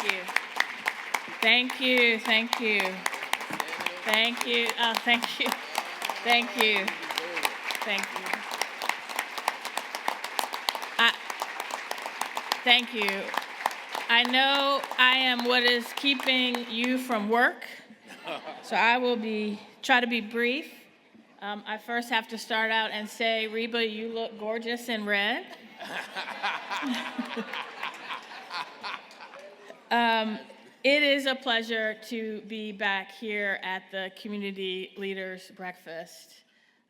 you. Thank you, thank you. Thank you, oh, thank you. Thank you. Thank you. Thank you. I know I am what is keeping you from work, so I will try to be brief. I first have to start out and say, Reba, you look gorgeous in red. It is a pleasure to be back here at the Community Leaders Breakfast.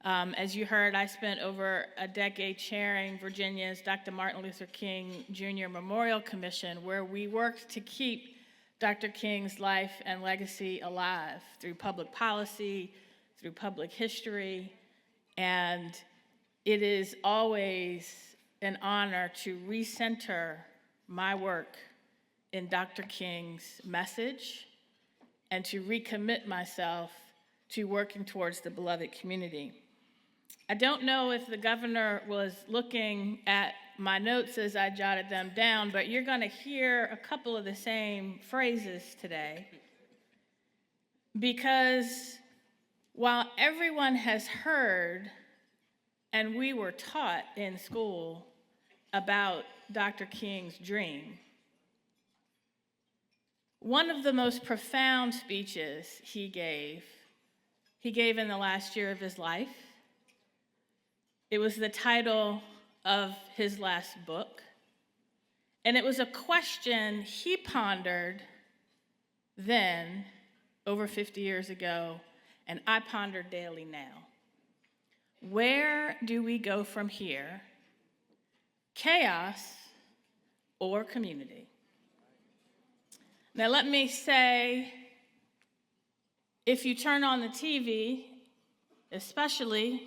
As you heard, I spent over a decade chairing Virginia's Dr. Martin Luther King Jr. Memorial Commission, where we worked to keep Dr. King's life and legacy alive through public policy, through public history, and it is always an honor to recenter my work in Dr. King's message and to recommit myself to working towards the beloved community. I don't know if the governor was looking at my notes as I jotted them down, but you're going to hear a couple of the same phrases today, because while everyone has heard and we were taught in school about Dr. King's dream, one of the most profound speeches he gave in the last year of his life. It was the title of his last book, and it was a question he pondered then, over 50 years ago, and I ponder daily now. Where do we go from here? Chaos or community? Now let me say, if you turn on the TV, especially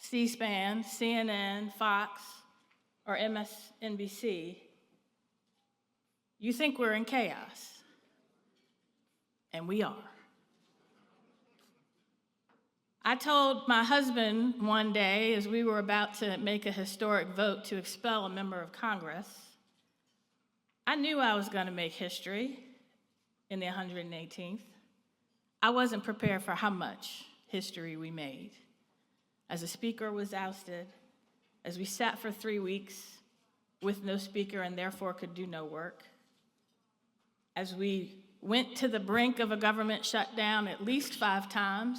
C-SPAN, CNN, Fox, or MSNBC, you think we're in chaos, and we are. I told my husband one day, as we were about to make a historic vote to expel a member of Congress, I knew I was going to make history in the 118th. I wasn't prepared for how much history we made. As a speaker was ousted, as we sat for 3 weeks with no speaker and therefore could do no work, as we went to the brink of a government shutdown at least 5 times,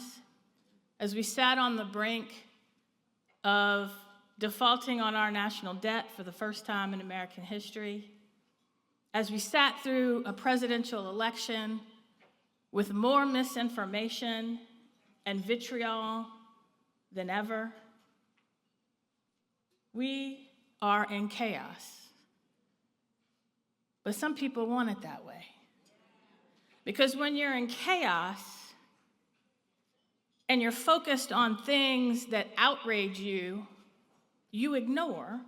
as we sat on the brink of defaulting on our national debt for the first time in American history, as we sat through a presidential election with more misinformation and vitriol than ever, we are in chaos. But some people want it that way. Because when you're in chaos and you're focused on things that outrage you, you ignore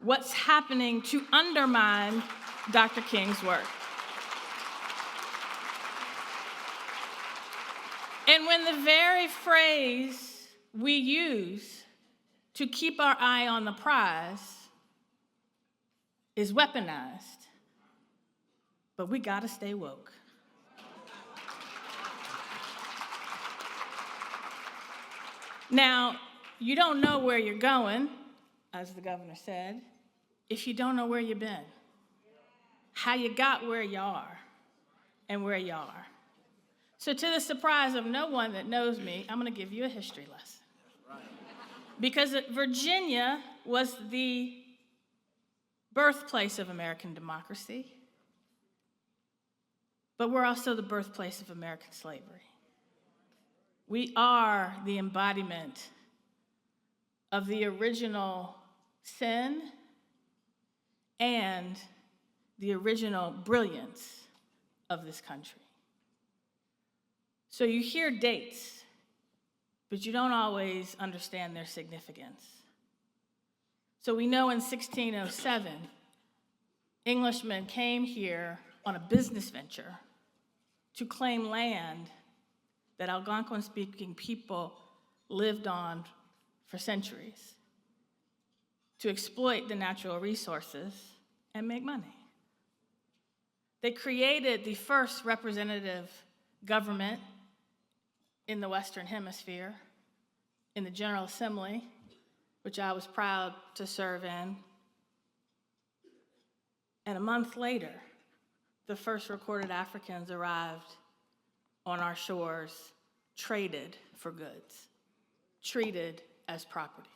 what's happening to undermine Dr. King's work. And when the very phrase we use to keep our eye on the prize is weaponized, but we gotta stay woke. Now, you don't know where you're going, as the governor said, if you don't know where you've been, how you got where you are, and where you are. So to the surprise of no one that knows me, I'm going to give you a history lesson. Because Virginia was the birthplace of American democracy, but we're also the birthplace of American slavery. We are the embodiment of the original sin and the original brilliance of this country. So you hear dates, but you don't always understand their significance. So we know in 1607, Englishmen came here on a business venture to claim land that Algonquin-speaking people lived on for centuries, to exploit the natural resources and make money. They created the first representative government in the Western Hemisphere, in the General Assembly, which I was proud to serve in. And a month later, the first recorded Africans arrived on our shores, traded for goods, treated as property.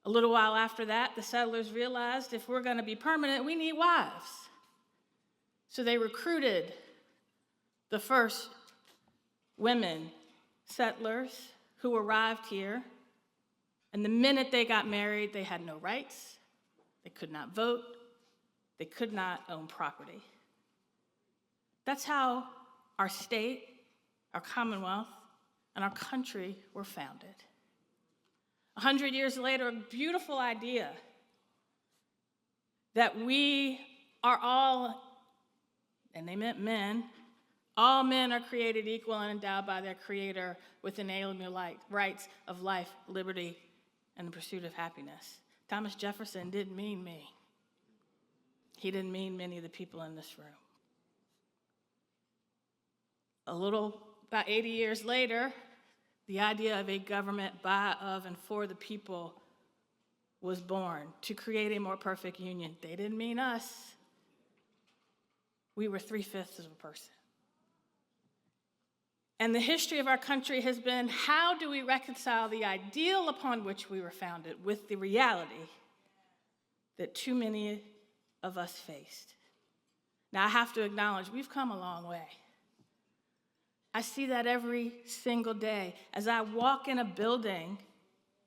A little while after that, the settlers realized if we're going to be permanent, we need wives. So they recruited the first women settlers who arrived here. And the minute they got married, they had no rights, they could not vote, they could not own property. That's how our state, our commonwealth, and our country were founded. 100 years later, a beautiful idea that we are all, and they meant men, all men are created equal and endowed by their Creator with inalienable rights of life, liberty, and the pursuit of happiness. Thomas Jefferson didn't mean me. He didn't mean many of the people in this room. About 80 years later, the idea of a government by, of, and for the people was born to create a more perfect union. They didn't mean us. We were 3/5 of a person. And the history of our country has been, how do we reconcile the ideal upon which we were founded with the reality that too many of us faced? Now, I have to acknowledge, we've come a long way. I see that every single day as I walk in a building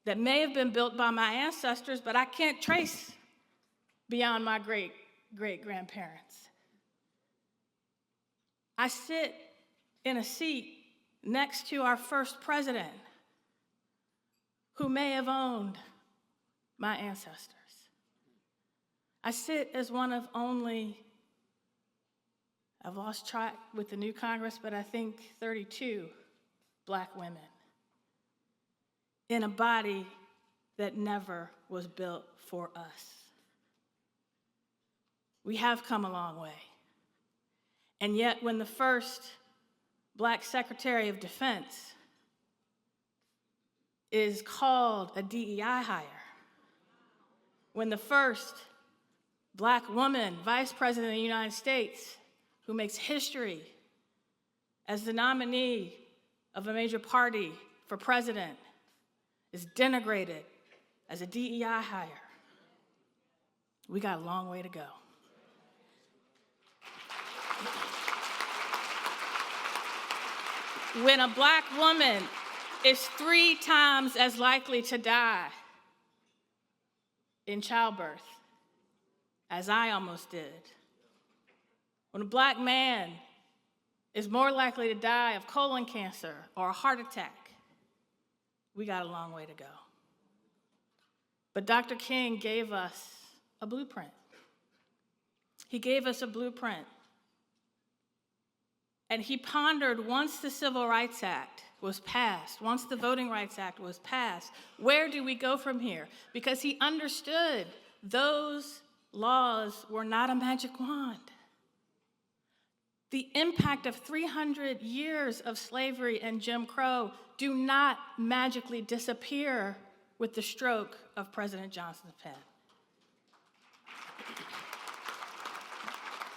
that may have been built by my ancestors, but I can't trace beyond my great-great-grandparents. I sit in a seat next to our first president who may have owned my ancestors. I sit as one of only, I've lost track with the new Congress, but I think 32 Black women in a body that never was built for us. We have come a long way. And yet, when the first Black Secretary of Defense is called a DEI hire, when the first Black woman Vice President of the United States who makes history as the nominee of a major party for president is denigrated as a DEI hire, we got a long way to go. When a Black woman is 3 times as likely to die in childbirth as I almost did, when a Black man is more likely to die of colon cancer or a heart attack, we got a long way to go. But Dr. King gave us a blueprint. He gave us a blueprint. And he pondered, once the Civil Rights Act was passed, once the Voting Rights Act was passed, where do we go from here? Because he understood those laws were not a magic wand. The impact of 300 years of slavery and Jim Crow do not magically disappear with the stroke of President Johnson's pen.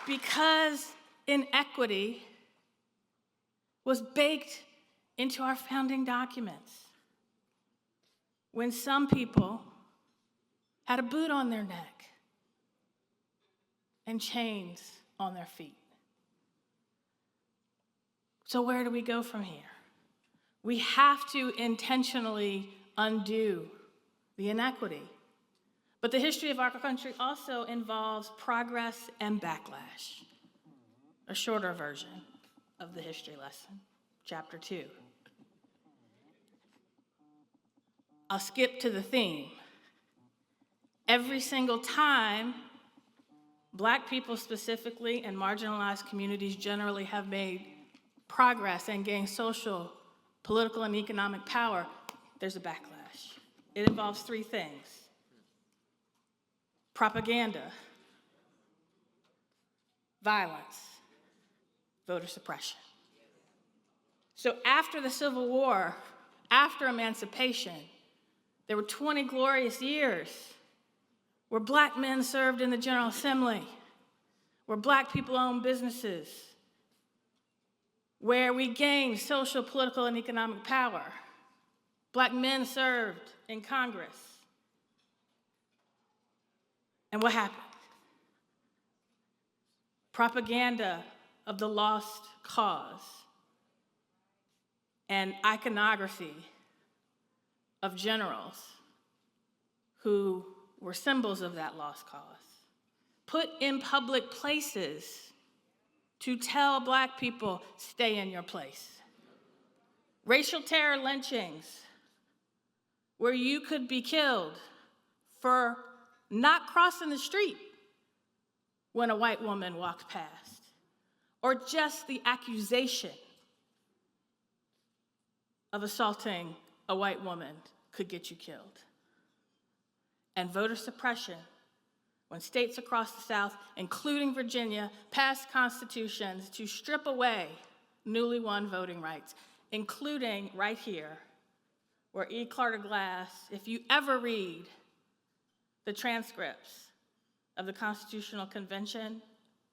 Because inequity was baked into our founding documents. When some people had a boot on their neck and chains on their feet. So where do we go from here? We have to intentionally undo the inequity. But the history of our country also involves progress and backlash. A shorter version of the history lesson, chapter 2. I'll skip to the theme. Every single time Black people specifically and marginalized communities generally have made progress and gained social, political, and economic power, there's a backlash. It involves 3 things. Propaganda, violence, voter suppression. So after the Civil War, after emancipation, there were 20 glorious years where black men served in the General Assembly, where black people owned businesses, where we gained social, political, and economic power. Black men served in Congress. And what happened? Propaganda of the lost cause and iconography of generals who were symbols of that lost cause, put in public places to tell black people, stay in your place. Racial terror lynchings, where you could be killed for not crossing the street when a white woman walked past, or just the accusation of assaulting a white woman could get you killed. And voter suppression, when states across the South, including Virginia, passed constitutions to strip away newly won voting rights, including right here, where E. Carter Glass, if you ever read the transcripts of the Constitutional Convention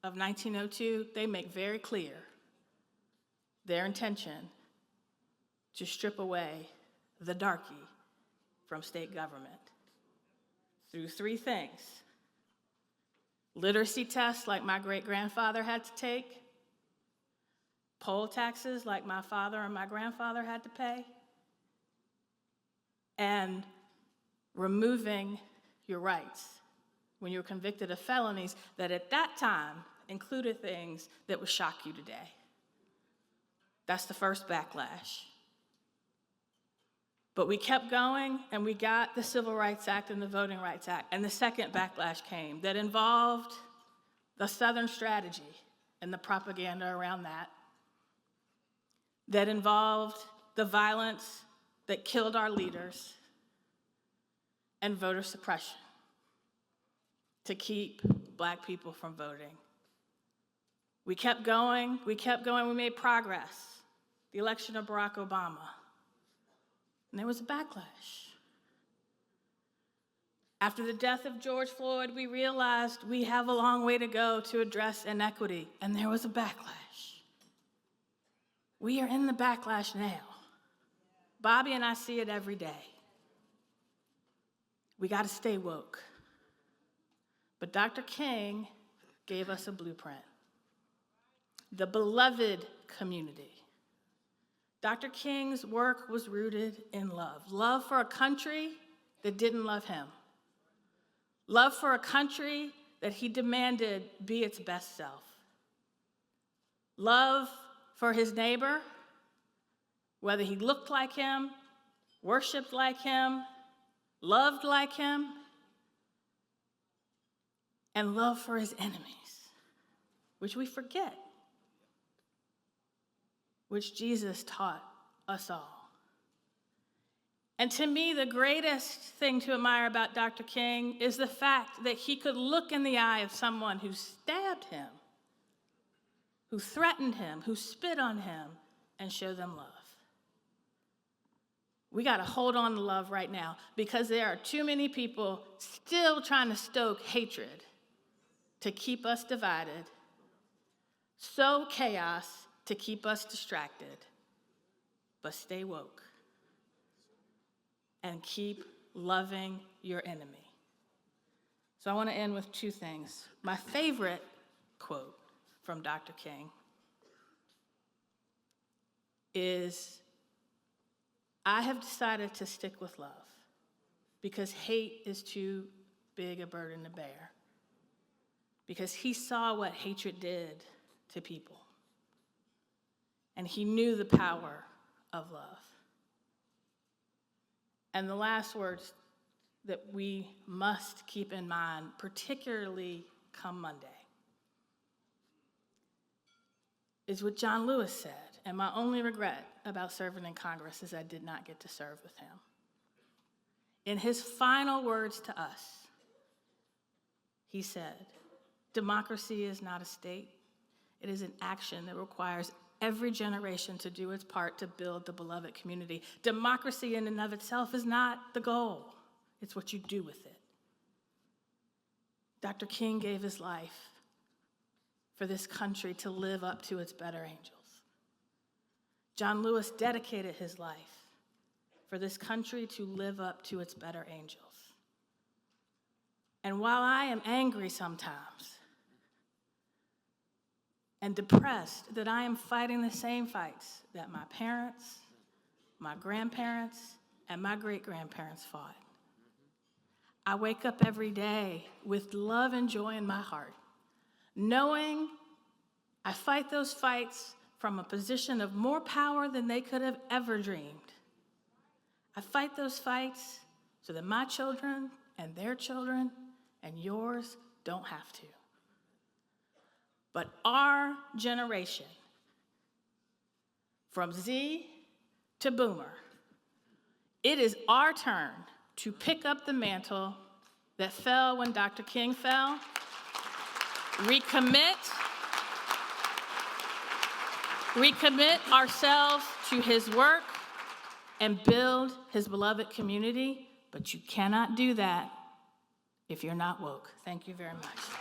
of 1902, they make very clear their intention to strip away the darky from state government through three things: literacy tests like my great-grandfather had to take, poll taxes like my father and my grandfather had to pay, and removing your rights when you were convicted of felonies that at that time included things that would shock you today. That's the first backlash. But we kept going, and we got the Civil Rights Act and the Voting Rights Act, and the second backlash came that involved the Southern strategy and the propaganda around that involved the violence that killed our leaders, and voter suppression to keep black people from voting. We kept going, we made progress. The election of Barack Obama. And there was a backlash. After the death of George Floyd, we realized we have a long way to go to address inequity, and there was a backlash. We are in the backlash now. Bobby and I see it every day. We got to stay woke. But Dr. King gave us a blueprint. The beloved community. Dr. King's work was rooted in love. Love for a country that didn't love him. Love for a country that he demanded be its best self. Love for his neighbor, whether he looked like him, worshiped like him, loved like him, and love for his enemies, which we forget, which Jesus taught us all. And to me, the greatest thing to admire about Dr. King is the fact that he could look in the eye of someone who stabbed him, who threatened him, who spit on him, and show them love. We got to hold on to love right now, because there are too many people still trying to stoke hatred to keep us divided, sow chaos to keep us distracted. But stay woke and keep loving your enemy. So I want to end with two things. My favorite quote from Dr. King is, I have decided to stick with love because hate is too big a burden to bear. Because he saw what hatred did to people. And he knew the power of love. And the last words that we must keep in mind, particularly come Monday, is what John Lewis said. And my only regret about serving in Congress is I did not get to serve with him. In his final words to us, he said, democracy is not a state. It is an action that requires every generation to do its part to build the beloved community. Democracy in and of itself is not the goal. It's what you do with it. Dr. King gave his life for this country to live up to its better angels. John Lewis dedicated his life for this country to live up to its better angels. And while I am angry sometimes and depressed that I am fighting the same fights that my parents, my grandparents, and my great-grandparents fought, I wake up every day with love and joy in my heart, knowing I fight those fights from a position of more power than they could have ever dreamed. I fight those fights so that my children and their children and yours don't have to. But our generation, from Z to Boomer, it is our turn to pick up the mantle that fell when Dr. King fell, recommit ourselves to his work, and build his beloved community. But you cannot do that if you're not woke. Thank you very much.